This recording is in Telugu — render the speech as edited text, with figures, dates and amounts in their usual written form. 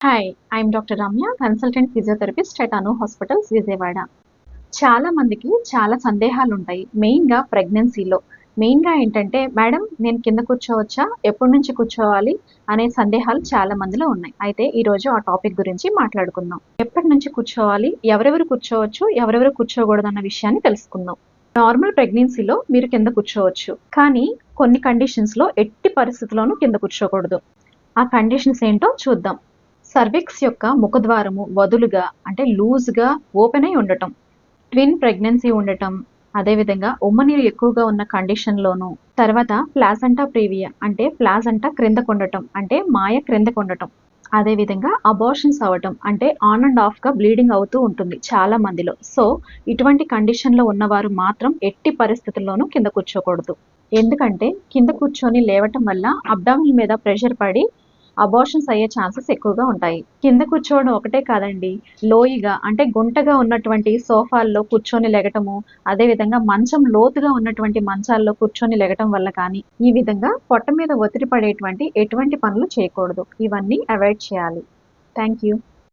Hi, I'm doctor Ramya, consultant physiotherapist at Anu hospitals, Vijayawada. చాలా మందికి చాలా సందేహాలు ఉంటాయి. మెయిన్గా ప్రెగ్నెన్సీలో. మెయిన్గా ఏంటంటే, మేడం నేను కింద కూర్చోవచ్చా, ఎప్పటి నుంచి కూర్చోవాలి అనే సందేహాలు చాలా మందిలో ఉన్నాయి. అయితే ఈరోజు ఆ టాపిక్ గురించి మాట్లాడుకుందాం. ఎప్పటి నుంచి కూర్చోవాలి, ఎవరెవరు కూర్చోవచ్చు, ఎవరెవరు కూర్చోకూడదు అన్న విషయాన్ని తెలుసుకుందాం. నార్మల్ ప్రెగ్నెన్సీలో మీరు కింద కూర్చోవచ్చు, కానీ కొన్ని కండిషన్స్లో ఎట్టి పరిస్థితుల్లోనూ కింద కూర్చోకూడదు. ఆ కండిషన్స్ ఏంటో చూద్దాం. సర్విక్స్ యొక్క ముఖద్వారము వదులుగా అంటే లూజ్గా ఓపెన్ అయి ఉండటం, ట్విన్ ప్రెగ్నెన్సీ ఉండటం, అదేవిధంగా ఉమ్మనీరు ఎక్కువగా ఉన్న కండిషన్లోను, తర్వాత ప్లాజంటా ప్రీవియా అంటే ప్లాజంటా క్రిందకు ఉండటం అంటే మాయ క్రిందకు ఉండటం, అదేవిధంగా అబార్షన్స్ అవ్వటం అంటే ఆన్ అండ్ ఆఫ్గా బ్లీడింగ్ అవుతూ ఉంటుంది చాలా మందిలో. సో ఇటువంటి కండిషన్లో ఉన్నవారు మాత్రం ఎట్టి పరిస్థితుల్లోనూ కింద కూర్చోకూడదు. ఎందుకంటే కింద కూర్చొని లేవటం వల్ల అబ్డామిన్ మీద ప్రెషర్ పడి అబార్షన్స్ అయ్యే ఛాన్సెస్ ఎక్కువగా ఉంటాయి. కింద కూర్చోవడం ఒకటే కాదండి, లోయిగా అంటే గుంటగా ఉన్నటువంటి సోఫాల్లో కూర్చొని లెగటము, అదేవిధంగా మంచం లోతుగా ఉన్నటువంటి మంచాల్లో కూర్చొని లెగటం వల్ల కానీ, ఈ విధంగా పొట్ట మీద ఒత్తిడి పడేటువంటి ఎటువంటి పనులు చేయకూడదు. ఇవన్నీ అవాయిడ్ చేయాలి. Thank you.